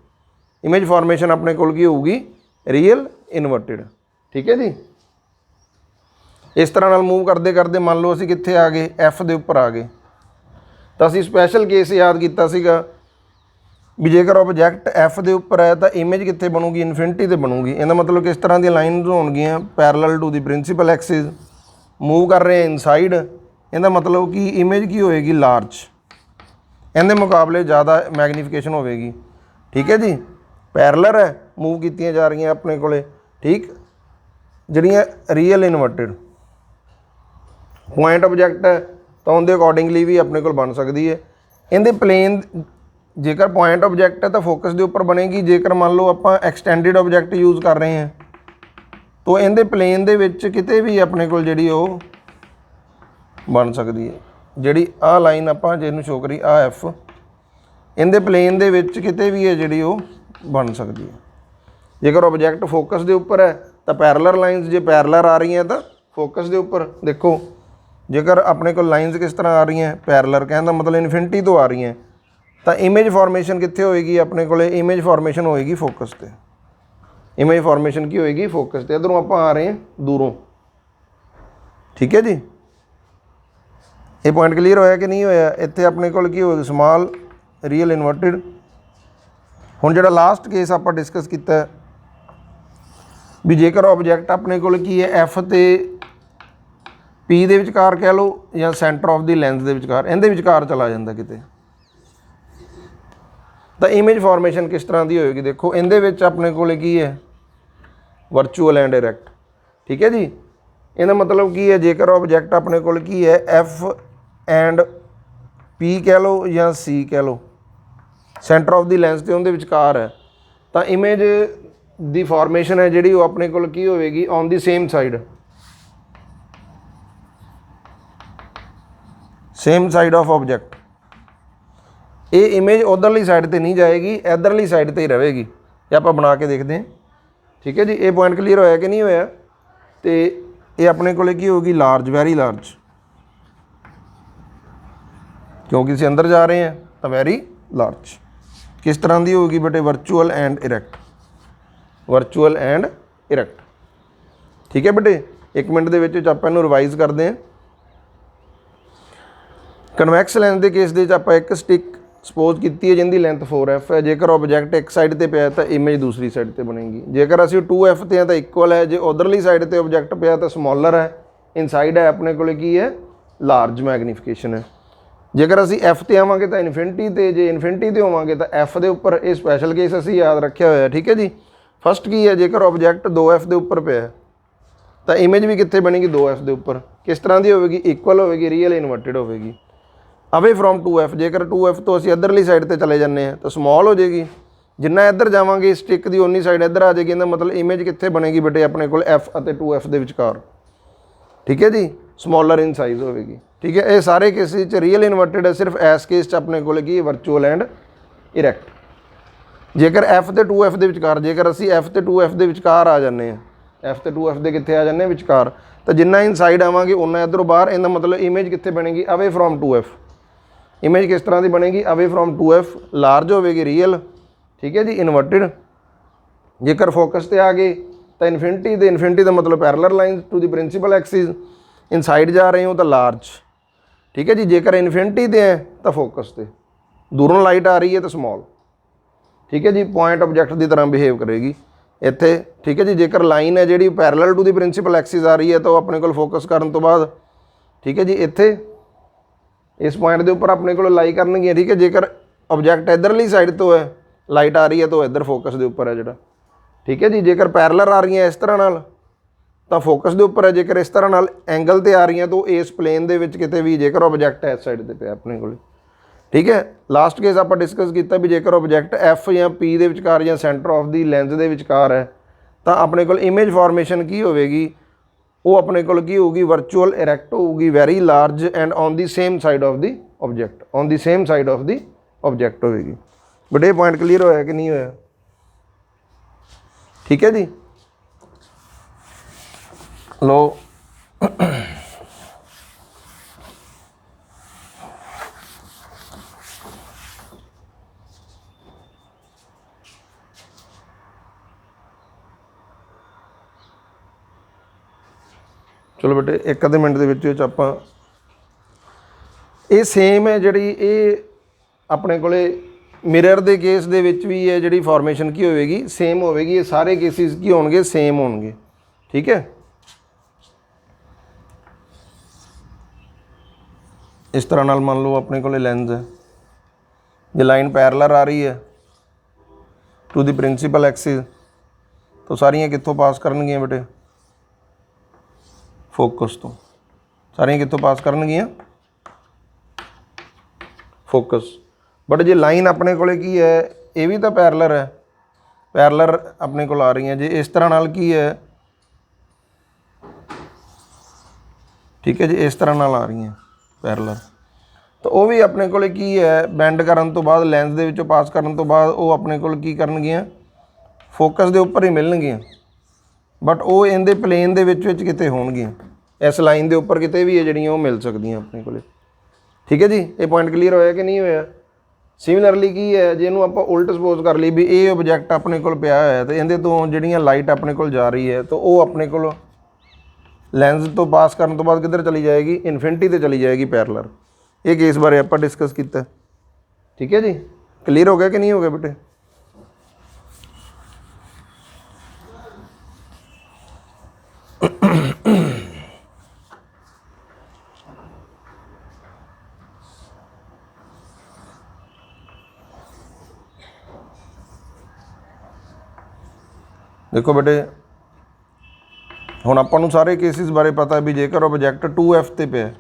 ਇਮੇਜ ਫਾਰਮੇਸ਼ਨ ਆਪਣੇ ਕੋਲ ਕੀ ਹੋਊਗੀ, ਰੀਅਲ ਇਨਵਰਟਿਡ। ਠੀਕ ਹੈ ਜੀ। ਇਸ ਤਰ੍ਹਾਂ ਨਾਲ ਮੂਵ ਕਰਦੇ ਕਰਦੇ ਮੰਨ ਲਓ ਅਸੀਂ ਕਿੱਥੇ ਆ ਗਏ, F ਦੇ ਉੱਪਰ ਆ ਗਏ, ਤਾਂ ਅਸੀਂ ਸਪੈਸ਼ਲ ਕੇਸ ਯਾਦ ਕੀਤਾ ਸੀਗਾ ਵੀ ਜੇਕਰ ਆਬਜੈਕਟ F ਦੇ ਉੱਪਰ ਹੈ ਤਾਂ ਇਮੇਜ ਕਿੱਥੇ ਬਣੂਗੀ, ਇਨਫਿਨਿਟੀ ਤੇ ਬਣੂਗੀ। ਇਹਦਾ ਮਤਲਬ ਕਿਸ ਤਰ੍ਹਾਂ ਦੀਆਂ ਲਾਈਨਸ ਹੋਣਗੀਆਂ, parallel to the principal Axis, move ਕਰ ਰਹੇ ਇਨਸਾਈਡ। ਇਹਦਾ ਮਤਲਬ ਕਿ ਇਮੇਜ ਕੀ ਹੋਏਗੀ, ਲਾਰਜ, ਇਹਦੇ ਮੁਕਾਬਲੇ ਜ਼ਿਆਦਾ ਮੈਗਨੀਫਿਕੇਸ਼ਨ ਹੋਵੇਗੀ। ਠੀਕ ਹੈ ਜੀ। ਪੈਰਲਰ ਹੈ, ਮੂਵ ਕੀਤੀਆਂ ਜਾ ਰਹੀਆਂ ਆਪਣੇ ਕੋਲੇ। ਠੀਕ, ਜਿਹੜੀਆਂ ਰੀਅਲ ਇਨਵਰਟਿਡ ਪੁਆਇੰਟ ਆਬਜੈਕਟ ਹੈ ਤਾਂ ਉਹਦੇ ਅਕੋਰਡਿੰਗਲੀ ਵੀ ਆਪਣੇ ਕੋਲ ਬਣ ਸਕਦੀ ਹੈ। ਇਹਦੇ ਪਲੇਨ ਜੇਕਰ ਪੁਆਇੰਟ ਆਬਜੈਕਟ ਹੈ ਤਾਂ ਫੋਕਸ ਦੇ ਉੱਪਰ ਬਣੇਗੀ। ਜੇਕਰ ਮੰਨ ਲਓ ਆਪਾਂ ਐਕਸਟੈਂਡਡ ਆਬਜੈਕਟ ਯੂਜ਼ ਕਰ ਰਹੇ ਹਾਂ ਤਾਂ ਇਹਦੇ ਪਲੇਨ ਦੇ ਵਿੱਚ ਕਿਤੇ ਵੀ ਆਪਣੇ ਕੋਲ ਜਿਹੜੀ ਉਹ ਬਣ ਸਕਦੀ ਹੈ। ਜਿਹੜੀ ਆਹ ਲਾਈਨ ਆਪਾਂ ਜਿਹਨੂੰ ਸ਼ੋ ਕਰੀ ਆਹ F, ਇਹਦੇ ਪਲੇਨ ਦੇ ਵਿੱਚ ਕਿਤੇ ਵੀ ਹੈ ਜਿਹੜੀ ਉਹ ਬਣ ਸਕਦੀ ਹੈ। ਜੇਕਰ ਆਬਜੈਕਟ ਫੋਕਸ ਦੇ ਉੱਪਰ ਹੈ ਤਾਂ ਪੈਰਲਰ ਲਾਈਨਸ, ਜੇ ਪੈਰਲਰ ਆ ਰਹੀਆਂ ਤਾਂ ਫੋਕਸ ਦੇ ਉੱਪਰ। ਦੇਖੋ ਜੇਕਰ ਆਪਣੇ ਕੋਲ ਲਾਈਨਸ ਕਿਸ ਤਰ੍ਹਾਂ ਆ ਰਹੀਆਂ, ਪੈਰਲਰ, ਕਹਿਣ ਦਾ ਮਤਲਬ ਇਨਫਿਨਿਟੀ ਤੋਂ ਆ ਰਹੀਆਂ, ਤਾਂ ਇਮੇਜ ਫਾਰਮੇਸ਼ਨ ਕਿੱਥੇ ਹੋਏਗੀ ਆਪਣੇ ਕੋਲੇ, ਇਮੇਜ ਫਾਰਮੇਸ਼ਨ ਹੋਏਗੀ ਫੋਕਸ ਤੇ। ਇਮੇਜ ਫਾਰਮੇਸ਼ਨ ਕੀ ਹੋਏਗੀ, ਫੋਕਸ ਤੇ। ਇੱਧਰੋਂ ਆਪਾਂ ਆ ਰਹੇ ਹਾਂ ਦੂਰੋਂ। ਠੀਕ ਹੈ ਜੀ। ਇਹ ਪੁਆਇੰਟ ਕਲੀਅਰ ਹੋਇਆ ਕਿ ਨਹੀਂ ਹੋਇਆ। ਇੱਥੇ ਆਪਣੇ ਕੋਲ ਕੀ ਹੋਏਗਾ, ਸਮਾਲ ਰੀਅਲ ਇਨਵਰਟਿਡ। ਹੁਣ ਜਿਹੜਾ ਲਾਸਟ ਕੇਸ ਆਪਾਂ ਡਿਸਕਸ ਕੀਤਾ ਵੀ ਜੇਕਰ ਆਬਜੈਕਟ ਆਪਣੇ ਕੋਲ ਕੀ ਹੈ, F ਤੇ P ਦੇ ਵਿਚਕਾਰ ਕਹਿ ਲਓ, ਜਾਂ ਸੈਂਟਰ ਆਫ ਦੀ ਲੈਂਸ ਦੇ ਵਿਚਕਾਰ, ਇਹਦੇ ਵਿਚਕਾਰ ਚਲਾ ਜਾਂਦਾ ਕਿਤੇ, ਤਾਂ ਇਮੇਜ ਫਾਰਮੇਸ਼ਨ ਕਿਸ ਤਰ੍ਹਾਂ ਦੀ ਹੋਏਗੀ। ਦੇਖੋ ਇਹਦੇ ਵਿੱਚ ਆਪਣੇ ਕੋਲ ਕੀ ਹੈ, ਵਰਚੁਅਲ ਐਂਡ ਡਾਇਰੈਕਟ। ਠੀਕ ਹੈ ਜੀ। ਇਹਦਾ ਮਤਲਬ ਕੀ ਹੈ, ਜੇਕਰ ਆਬਜੈਕਟ ਆਪਣੇ ਕੋਲ ਕੀ ਹੈ, F ਐਂਡ P ਕਹਿ ਲਓ ਜਾਂ C ਕਹਿ ਲਓ, ਸੈਂਟਰ ਆਫ ਦੀ ਲੈਂਸ ਤੇ ਉਹਦੇ ਵਿਚਕਾਰ ਹੈ, ਤਾਂ ਇਮੇਜ ਦੀ ਫਾਰਮੇਸ਼ਨ ਹੈ ਜਿਹੜੀ ਉਹ ਆਪਣੇ ਕੋਲ ਕੀ ਹੋਵੇਗੀ, on the same side, same side of object. ਇਹ ਇਮੇਜ ਉਧਰਲੀ ਸਾਈਡ ਤੇ ਨਹੀਂ ਜਾਏਗੀ, ਇੱਧਰਲੀ ਸਾਈਡ ਤੇ ਹੀ ਰਹੇਗੀ। ਇਹ ਆਪਾਂ ਬਣਾ ਕੇ ਦੇਖਦੇ ਹਾਂ। ਠੀਕ ਹੈ ਜੀ। ਇਹ ਪੁਆਇੰਟ ਕਲੀਅਰ ਹੋਇਆ ਕਿ ਨਹੀਂ ਹੋਇਆ। ਤੇ ਇਹ ਆਪਣੇ ਕੋਲੇ ਕੀ ਹੋਊਗੀ, ਲਾਰਜ, ਵੈਰੀ ਲਾਰਜ, ਕਿਉਂਕਿ ਅਸੀਂ ਅੰਦਰ ਜਾ ਰਹੇ ਹਾਂ ਤਾਂ ਵੈਰੀ ਲਾਰਜ। ਕਿਸ ਤਰ੍ਹਾਂ ਦੀ ਹੋਊਗੀ ਬੇਟੇ, ਵਰਚੁਅਲ ਐਂਡ ਇਰੈਕਟ, ਵਰਚੁਅਲ ਐਂਡ ਇਰੈਕਟ। ਠੀਕ ਹੈ ਬੇਟੇ। 1 ਮਿੰਟ ਦੇ ਵਿੱਚ ਆਪਾਂ ਇਹਨੂੰ ਰਿਵਾਈਜ਼ ਕਰਦੇ ਹਾਂ। ਕਨਵੈਕਸ ਲੈਂਸ ਦੇ ਕੇਸ ਦੇ ਵਿੱਚ ਆਪਾਂ ਇੱਕ ਸਟਿਕ ਸਪੋਜ਼ ਕੀਤੀ ਹੈ ਜਿਹਦੀ ਲੈਂਥ 4F ਹੈ। ਜੇਕਰ ਆਬਜੈਕਟ ਇੱਕ ਸਾਈਡ ਤੇ ਪਿਆ ਤਾਂ ਇਮੇਜ ਦੂਸਰੀ ਸਾਈਡ ਤੇ ਬਣੇਗੀ। ਜੇਕਰ ਅਸੀਂ 2F ਤੇ ਹਾਂ ਤਾਂ ਇਕੁਅਲ ਹੈ, ਜੇ ਉਧਰਲੀ ਸਾਈਡ ਤੇ ਆਬਜੈਕਟ ਪਿਆ ਤਾਂ ਸਮॉलਰ ਹੈ, ਇਨਸਾਈਡ ਹੈ ਆਪਣੇ ਕੋਲ ਕੀ ਹੈ, ਲਾਰਜ ਮੈਗਨੀਫਿਕੇਸ਼ਨ ਹੈ। ਜੇਕਰ ਅਸੀਂ ਐਫ ਤੇ ਆਵਾਂਗੇ ਤਾਂ ਇਨਫਿਨਿਟੀ ਤੇ, ਜੇ ਇਨਫਿਨਿਟੀ ਤੇ ਹੋਵਾਂਗੇ ਤਾਂ ਐਫ ਦੇ ਉੱਪਰ। ਇਹ ਸਪੈਸ਼ਲ ਕੇਸ ਅਸੀਂ ਯਾਦ ਰੱਖਿਆ ਹੋਇਆ, ਠੀਕ ਹੈ ਜੀ। ਫਸਟ ਕੀ ਹੈ, ਜੇਕਰ ਆਬਜੈਕਟ 2F ਦੇ ਉੱਪਰ ਪਿਆ ਤਾਂ ਇਮੇਜ ਵੀ ਕਿੱਥੇ ਬਣੇਗੀ, 2F ਦੇ ਉੱਪਰ। ਕਿਸ ਤਰ੍ਹਾਂ ਦੀ ਹੋਵੇਗੀ, ਇਕੁਅਲ ਹੋਵੇਗੀ, ਰੀਅਲ ਇਨਵਰਟਿਡ ਹੋਵੇਗੀ। ਅਵੇ ਫਰੋਮ 2F, ਜੇਕਰ 2F ਤੋਂ ਅਸੀਂ ਇੱਧਰਲੀ ਸਾਈਡ ਤੇ ਚਲੇ ਜਾਂਦੇ ਹਾਂ ਤਾਂ ਸਮੌਲ ਹੋ ਜਾਏਗੀ। ਜਿੰਨਾ ਇੱਧਰ ਜਾਵਾਂਗੇ ਸਟਿਕ ਦੀ ਉਨੀ ਸਾਈਡ ਇੱਧਰ ਆ ਜਾਏਗੀ। ਇਹਦਾ ਮਤਲਬ ਇਮੇਜ ਕਿੱਥੇ ਬਣੇਗੀ ਬੇਟੇ, ਆਪਣੇ ਕੋਲ F ਅਤੇ 2F ਦੇ ਵਿਚਕਾਰ, ਠੀਕ ਹੈ ਜੀ। ਸਮੌਲਰ ਇਨ ਸਾਈਜ਼ ਹੋਵੇਗੀ, ਠੀਕ ਹੈ। ਇਹ ਸਾਰੇ ਕੇਸਿਸ 'ਚ ਰੀਅਲ ਇਨਵਰਟਿਡ ਹੈ। ਸਿਰਫ ਐਸ ਕੇਸ 'ਚ ਆਪਣੇ ਕੋਲ ਕੀ ਵਰਚੁਅਲ ਐਂਡ ਇਰੈਕਟ। ਜੇਕਰ F ਤੇ 2F ਦੇ ਵਿਚਕਾਰ, ਜੇਕਰ ਅਸੀਂ F ਤੇ 2F ਦੇ ਵਿਚਕਾਰ ਆ ਜਾਂਦੇ ਹਾਂ, F ਤੇ 2F ਦੇ ਕਿੱਥੇ ਆ ਜਾਂਦੇ ਹਾਂ, ਵਿਚਕਾਰ, ਤਾਂ ਜਿੰਨਾ ਇਨਸਾਈਡ ਆਵਾਂਗੇ ਉਨਾ ਇੱਧਰੋਂ ਬਾਹਰ। ਇਹਦਾ ਮਤਲਬ ਇਮੇਜ ਕਿੱਥੇ ਬਣੇਗੀ, ਅਵੇ ਫਰੋਮ 2F। ਇਮੇਜ ਕਿਸ ਤਰ੍ਹਾਂ ਦੀ ਬਣੇਗੀ, ਅਵੇ ਫਰੋਮ 2F, ਲਾਰਜ ਹੋਵੇਗੀ, ਰੀਅਲ, ਠੀਕ ਹੈ ਜੀ, ਇਨਵਰਟਿਡ। ਜੇਕਰ ਫੋਕਸ ਤੇ ਆ ਗਏ ਤਾਂ ਇਨਫਿਨਿਟੀ ਦੇ, ਇਨਫਿਨਿਟੀ ਦਾ ਮਤਲਬ parallel line to the principal Axis. Inside ਜਾ ਰਹੇ ਹੋ ਤਾਂ ਲਾਰਜ, ਠੀਕ ਹੈ ਜੀ। ਜੇਕਰ ਇਨਫਿਨਿਟੀ ਤੇ ਹੈ ਤਾਂ ਫੋਕਸ ਤੇ, ਦੂਰੋਂ ਲਾਈਟ ਆ ਰਹੀ ਹੈ ਤਾਂ ਸਮੌਲ, ਠੀਕ ਹੈ ਜੀ। ਪੁਆਇੰਟ ਆਬਜੈਕਟ ਦੀ ਤਰ੍ਹਾਂ ਬਿਹੇਵ ਕਰੇਗੀ ਇੱਥੇ, ਠੀਕ ਹੈ ਜੀ। ਜੇਕਰ ਲਾਈਨ ਹੈ ਜਿਹੜੀ parallel to the principal Axis ਆ ਰਹੀ ਹੈ ਤਾਂ ਉਹ ਆਪਣੇ ਕੋਲ ਫੋਕਸ ਕਰਨ ਤੋਂ ਬਾਅਦ, ਠੀਕ ਹੈ ਜੀ, ਇੱਥੇ ਇਸ ਪੁਆਇੰਟ ਦੇ ਉੱਪਰ ਆਪਣੇ ਕੋਲ ਲਾਈ ਕਰਨਗੀਆਂ, ਠੀਕ ਹੈ। ਜੇਕਰ ਆਬਜੈਕਟ ਇੱਧਰਲੀ ਸਾਈਡ ਤੋਂ ਹੈ, ਲਾਈਟ ਆ ਰਹੀ ਹੈ ਤਾਂ ਉਹ ਇੱਧਰ ਫੋਕਸ ਦੇ ਉੱਪਰ ਹੈ ਜਿਹੜਾ, ਠੀਕ ਹੈ ਜੀ। ਜੇਕਰ ਪੈਰਲਰ ਆ ਰਹੀਆਂ ਇਸ ਤਰ੍ਹਾਂ ਨਾਲ ਤਾਂ ਫੋਕਸ ਦੇ ਉੱਪਰ ਹੈ। ਜੇਕਰ ਇਸ ਤਰ੍ਹਾਂ ਨਾਲ ਐਂਗਲ ਤੇ ਆ ਰਹੀਆਂ ਤਾਂ ਉਹ ਇਸ ਪਲੇਨ ਦੇ ਵਿੱਚ ਕਿਤੇ ਵੀ, ਜੇਕਰ ਆਬਜੈਕਟ ਇਸ ਸਾਈਡ ਤੇ ਪਿਆ ਆਪਣੇ ਕੋਲ, ਠੀਕ ਹੈ। ਲਾਸਟ ਕੇਸ ਆਪਾਂ ਡਿਸਕਸ ਕੀਤਾ ਵੀ ਜੇਕਰ ਆਬਜੈਕਟ ਐਫ ਜਾਂ ਪੀ ਦੇ ਵਿਚਕਾਰ ਜਾਂ ਸੈਂਟਰ ਆਫ ਦੀ ਲੈਂਸ ਦੇ ਵਿਚਕਾਰ ਹੈ ਤਾਂ ਆਪਣੇ ਕੋਲ ਇਮੇਜ ਫਾਰਮੇਸ਼ਨ ਕੀ ਹੋਵੇਗੀ, ਉਹ ਆਪਣੇ ਕੋਲ ਕੀ ਹੋਊਗੀ, ਵਰਚੁਅਲ ਇਰੈਕਟ ਹੋਊਗੀ, very large and on the same side of the object, on the same side of the object ਹੋਵੇਗੀ। ਬਟ ਇਹ ਪੁਆਇੰਟ ਕਲੀਅਰ ਹੋਇਆ ਕਿ ਨਹੀਂ ਹੋਇਆ, ਠੀਕ ਹੈ ਜੀ। ਲੋ ਚਲੋ ਬੇਟੇ, ਇੱਕ ਅੱਧੇ ਮਿੰਟ ਦੇ ਵਿੱਚ ਆਪਾਂ ਇਹ ਸੇਮ ਹੈ ਜਿਹੜੀ, ਇਹ ਆਪਣੇ ਕੋਲੇ ਮਿਰਰ ਦੇ ਕੇਸ ਦੇ ਵਿੱਚ ਵੀ ਹੈ ਜਿਹੜੀ ਫਾਰਮੇਸ਼ਨ ਕੀ ਹੋਵੇਗੀ, ਸੇਮ ਹੋਵੇਗੀ। ਇਹ ਸਾਰੇ ਕੇਸਿਸ ਕੀ ਹੋਣਗੇ, ਸੇਮ ਹੋਣਗੇ, ਠੀਕ ਹੈ। ਇਸ ਤਰ੍ਹਾਂ ਨਾਲ ਮੰਨ ਲਓ ਆਪਣੇ ਕੋਲੇ ਲੈਂਸ ਹੈ, ਜੇ ਲਾਈਨ ਪੈਰਲਰ ਆ ਰਹੀ ਹੈ ਟੂ ਦੀ ਪ੍ਰਿੰਸੀਪਲ ਐਕਸਿਸ ਤਾਂ ਸਾਰੀਆਂ ਕਿੱਥੋਂ ਪਾਸ ਕਰਨਗੀਆਂ ਬੇਟੇ, ਫੋਕਸ ਤੋਂ। ਸਾਰੀਆਂ ਕਿੱਥੋਂ ਪਾਸ ਕਰਨਗੀਆਂ, ਫੋਕਸ। ਬਟ ਜੇ ਲਾਈਨ ਆਪਣੇ ਕੋਲੇ ਕੀ ਹੈ, ਇਹ ਵੀ ਤਾਂ ਪੈਰਲਰ ਹੈ, ਪੈਰਲਰ ਆਪਣੇ ਕੋਲ ਆ ਰਹੀਆਂ। ਜੇ ਇਸ ਤਰ੍ਹਾਂ ਨਾਲ ਕੀ ਹੈ, ਠੀਕ ਹੈ ਜੀ, ਇਸ ਤਰ੍ਹਾਂ ਨਾਲ ਆ ਰਹੀਆਂ ਪੈਰਲਰ, ਤਾਂ ਉਹ ਵੀ ਆਪਣੇ ਕੋਲੇ ਕੀ ਹੈ, ਬੈਂਡ ਕਰਨ ਤੋਂ ਬਾਅਦ, ਲੈਂਸ ਦੇ ਵਿੱਚੋਂ ਪਾਸ ਕਰਨ ਤੋਂ ਬਾਅਦ ਉਹ ਆਪਣੇ ਕੋਲ ਕੀ ਕਰਨਗੀਆਂ, ਫੋਕਸ ਦੇ ਉੱਪਰ ਹੀ ਮਿਲਣਗੀਆਂ। ਬਟ ਉਹ ਇਹਦੇ ਪਲੇਨ ਦੇ ਵਿੱਚ ਕਿਤੇ ਹੋਣਗੀਆਂ, ਇਸ ਲਾਈਨ ਦੇ ਉੱਪਰ ਕਿਤੇ ਵੀ ਹੈ ਜਿਹੜੀਆਂ ਉਹ ਮਿਲ ਸਕਦੀਆਂ ਆਪਣੇ ਕੋਲੇ, ਠੀਕ ਹੈ ਜੀ। ਇਹ ਪੁਆਇੰਟ ਕਲੀਅਰ ਹੋਇਆ ਕਿ ਨਹੀਂ ਹੋਇਆ। ਸਿਮਿਲਰਲੀ ਕੀ ਹੈ, ਜੇ ਇਹਨੂੰ ਆਪਾਂ ਉਲਟ ਸਪੋਜ਼ ਕਰ ਲਈ ਵੀ ਇਹ ਆਬਜੈਕਟ ਆਪਣੇ ਕੋਲ ਪਿਆ ਹੋਇਆ ਤੇ ਇਹਦੇ ਤੋਂ ਜਿਹੜੀਆਂ ਲਾਈਟ ਆਪਣੇ ਕੋਲ ਜਾ ਰਹੀ ਹੈ ਤਾਂ ਉਹ ਆਪਣੇ ਕੋਲ ਲੈਂਸ ਤੋਂ ਪਾਸ ਕਰਨ ਤੋਂ ਬਾਅਦ ਕਿੱਧਰ ਚਲੀ ਜਾਏਗੀ, ਇਨਫਿਨਿਟੀ ਤੇ ਚਲੀ ਜਾਏਗੀ, ਪੈਰਲਰ। ਇਹ ਕੇਸ ਬਾਰੇ ਆਪਾਂ ਡਿਸਕਸ ਕੀਤਾ, ਠੀਕ ਹੈ ਜੀ। ਕਲੀਅਰ ਹੋ ਗਿਆ ਕਿ ਨਹੀਂ ਹੋ ਗਿਆ ਬੇਟੇ। ਦੇਖੋ ਬੇਟੇ, ਹੁਣ ਆਪਾਂ ਨੂੰ ਸਾਰੇ ਕੇਸਿਸ ਬਾਰੇ ਪਤਾ ਵੀ ਜੇਕਰ ਆਬਜੈਕਟ 2F ਤੇ ਪਿਆ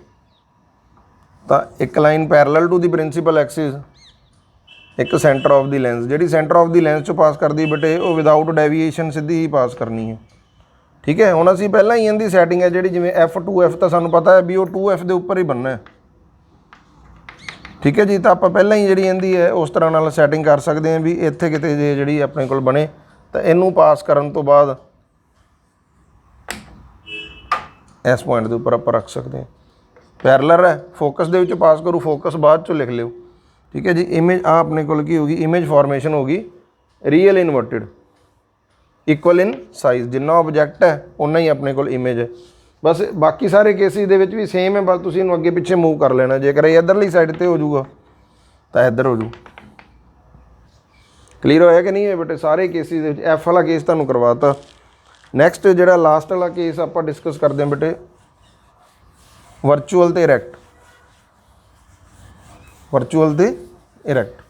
ਤਾਂ ਇੱਕ line parallel to the principal Axis, ਇੱਕ ਸੈਂਟਰ ਆਫ ਦੀ ਲੈਂਸ। ਜਿਹੜੀ ਸੈਂਟਰ ਆਫ ਦੀ ਲੈਂਸ 'ਚੋਂ ਪਾਸ ਕਰਦੀ ਬੇਟੇ ਉਹ ਵਿਦਆਊਟ ਡੈਵੀਏਸ਼ਨ ਸਿੱਧੀ ਹੀ ਪਾਸ ਕਰਨੀ ਹੈ, ਠੀਕ ਹੈ। ਹੁਣ ਅਸੀਂ ਪਹਿਲਾਂ ਹੀ ਇਹਦੀ ਸੈਟਿੰਗ ਹੈ ਜਿਹੜੀ, ਜਿਵੇਂ F2F ਤਾਂ ਸਾਨੂੰ ਪਤਾ ਹੈ ਵੀ ਉਹ 2F ਦੇ ਉੱਪਰ ਹੀ ਬਣਨਾ ਹੈ, ਠੀਕ ਹੈ ਜੀ। ਤਾਂ ਆਪਾਂ ਪਹਿਲਾਂ ਹੀ ਜਿਹੜੀ ਇਹਦੀ ਹੈ ਉਸ ਤਰ੍ਹਾਂ ਨਾਲ ਸੈਟਿੰਗ ਕਰ ਸਕਦੇ ਹਾਂ ਵੀ ਇੱਥੇ ਕਿਤੇ ਜੇ ਜਿਹੜੀ ਆਪਣੇ ਕੋਲ ਬਣੇ ਤਾਂ ਇਹਨੂੰ ਪਾਸ ਕਰਨ ਤੋਂ ਬਾਅਦ ਇਸ ਪੁਆਇੰਟ ਦੇ ਉੱਪਰ ਆਪਾਂ ਰੱਖ ਸਕਦੇ ਹਾਂ। ਪੈਰਲਰ ਹੈ, ਫੋਕਸ ਦੇ ਵਿੱਚ ਪਾਸ ਕਰੂ, ਫੋਕਸ ਬਾਅਦ 'ਚੋਂ ਲਿਖ ਲਿਓ, ਠੀਕ ਹੈ ਜੀ। ਇਮੇਜ ਆ ਆਪਣੇ ਕੋਲ ਕੀ ਹੋਗੀ, ਇਮੇਜ ਫਾਰਮੇਸ਼ਨ ਹੋ ਗਈ ਰੀਅਲ ਇਨਵਰਟਿਡ, ਇਕੁਅਲ ਇਨ ਸਾਈਜ਼। ਜਿੰਨਾ ਆਬਜੈਕਟ ਹੈ ਉਨਾ ਹੀ ਆਪਣੇ ਕੋਲ ਇਮੇਜ ਹੈ। ਬਸ ਬਾਕੀ ਸਾਰੇ ਕੇਸਿਸ ਦੇ ਵਿੱਚ ਵੀ ਸੇਮ ਹੈ, ਬਸ ਤੁਸੀਂ ਇਹਨੂੰ ਅੱਗੇ ਪਿੱਛੇ ਮੂਵ ਕਰ ਲੈਣਾ। ਜੇਕਰ ਇਹ ਇੱਧਰਲੀ ਸਾਈਡ 'ਤੇ ਹੋ ਜਾਊਗਾ ਤਾਂ ਇੱਧਰ ਹੋ ਜੂ। ਕਲੀਅਰ ਹੋਇਆ ਕਿ ਨਹੀਂ ਹੋਇਆ ਬੇਟੇ। ਸਾਰੇ ਕੇਸਿਸ ਦੇ ਵਿੱਚ ਐਫ ਵਾਲਾ ਕੇਸ ਤੁਹਾਨੂੰ ਕਰਵਾਤਾ। ਨੈਕਸਟ ਜਿਹੜਾ ਲਾਸਟ ਵਾਲਾ ਕੇਸ ਆਪਾਂ ਡਿਸਕਸ ਕਰਦੇ ਹਾਂ ਬੇਟੇ, ਵਰਚੁਅਲ ਤੇ ਇਰੈਕਟ। वर्चुअल ते erect.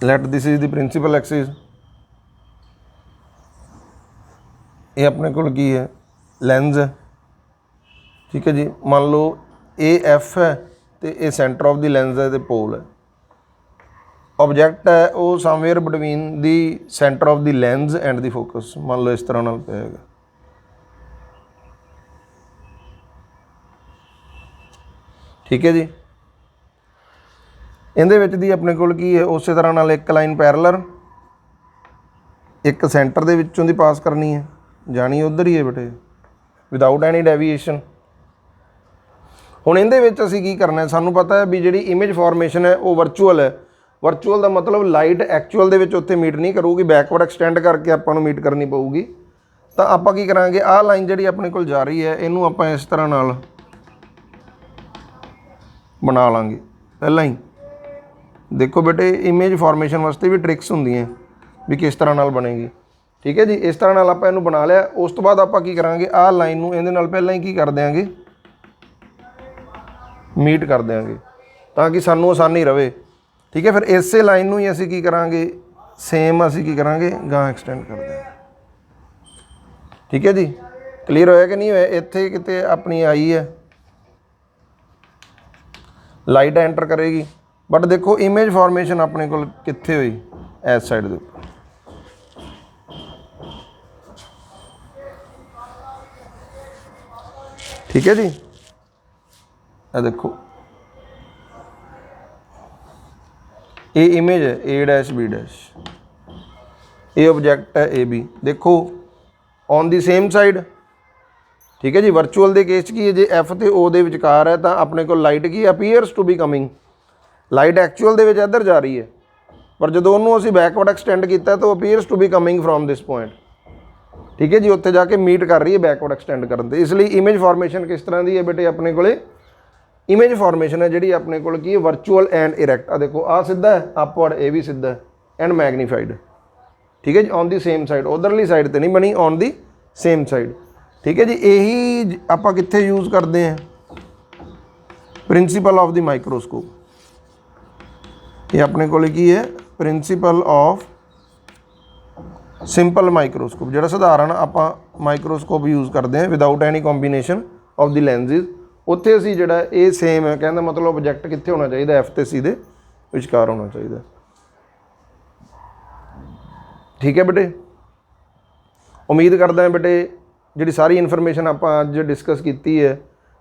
Let this is the principal axis. ये अपने को की है लेंस है, ठीक है जी। मान लो ए एफ है तो ये सेंटर ऑफ द लेंस है तो पोल है। ऑबजैक्ट है वो somewhere between the centre of the lens and the focus. मान लो इस तरह नाल पिया, ठीक है जी। इहदे विच दी अपने कोल की है उस तरह नाल एक लाइन पैरलर, एक सेंटर दे विचों दी पास करनी है, जानी उधर ही है बेटे विदाउट एनी डेविएशन। हुण इहदे विच असीं की करना है, सानूं पता है भी जिहड़ी इमेज फॉर्मेशन है वो वर्चुअल है। वर्चुअल का मतलब लाइट एक्चुअल दे विच उत्थे मीट नहीं करूगी, बैकवर्ड एक्सटेंड करके आपां नूं मीट करनी पऊगी। तो आपां की करांगे, आह लाइन जिहड़ी अपने कोल जा रही है इहनूं आपां इस तरह नाल बना लांगे। पहलां ही देखो बेटे इमेज फॉर्मेशन वास्ते भी ट्रिक्स होंदियां भी किस तरह नाल बनेगी, ठीक है जी। इस तरह नाल आपां इहनूं बना लिया। उस तो बाद आपां की करांगे, आह लाइन नूं इहदे नाल पहलां ही की कर देंगे, मीट कर देंगे ताकि सानूं आसानी रहे, ठीक है। फिर इसे लाइन नूं ही असीं की करांगे, सेम असीं की करांगे गां एक्सटेंड कर देंगे, ठीक है जी। क्लीयर होया कि नहीं होया? इत्थे किते अपनी आई है लाइट एंटर करेगी, बट देखो इमेज फॉर्मेशन अपने कोल कित्थे हुई, इस साइड दे उपर, ठीक है जी। ये देखो ये इमेज है ए डैश बी डैश, ये ऑब्जेक्ट है ए बी, देखो ऑन दी सेम साइड, ठीक है जी। वर्चुअल के केस की है जे एफ तो ओ दे विचकार है तो अपने को लाइट की appears to be coming, light actual they which इधर जा रही है, पर जो उन्होंने असीं बैकवर्ड एक्सटेंड किया तो appears to be coming from this point, ठीक है जी। उत्थे जाके मीट कर रही है बैकवर्ड एक्सटेंड करन ते। इसलिए इमेज फॉर्मेशन किस तरह की है बेटे, अपने को इमेज फॉर्मेशन है जी अपने को की वर्चुअल एंड इरैक्ट। आ देखो आ सीधा है अपवर्ड, ए भी सीधा है एंड मैगनीफाइड, ठीक है जी। ऑन दी सेम साइड, उधरली साइड तो नहीं बनी, ऑन दी सेम साइड, ठीक है जी। यही आपां कित्थे यूज़ करते हैं, प्रिंसीपल ऑफ द माइक्रोस्कोप। ये अपने को की है प्रिंसीपल ऑफ सिंपल माइक्रोस्कोप, जो साधारण आपां माइक्रोस्कोप यूज़ करते हैं without any combination of the lenses. उत्थे असीं जिहड़ा ये सेम है, कहने मतलब ऑब्जेक्ट कित्थे होना चाहिए, एफ ते सी दे विचकार होना चाहिए, ठीक है बेटे। उम्मीद करदा है बेटे जिहड़ी सारी इन्फॉर्मेशन आपां अज डिस्कस की है,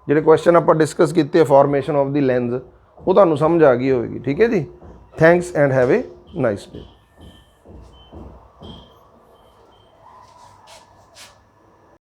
जिहड़े क्वेश्चन आपां डिस्कस किए फॉर्मेशन ऑफ द लेंस, वो तुहानूं समझ आ गई होगी, ठीक है जी। Thanks and have a nice day.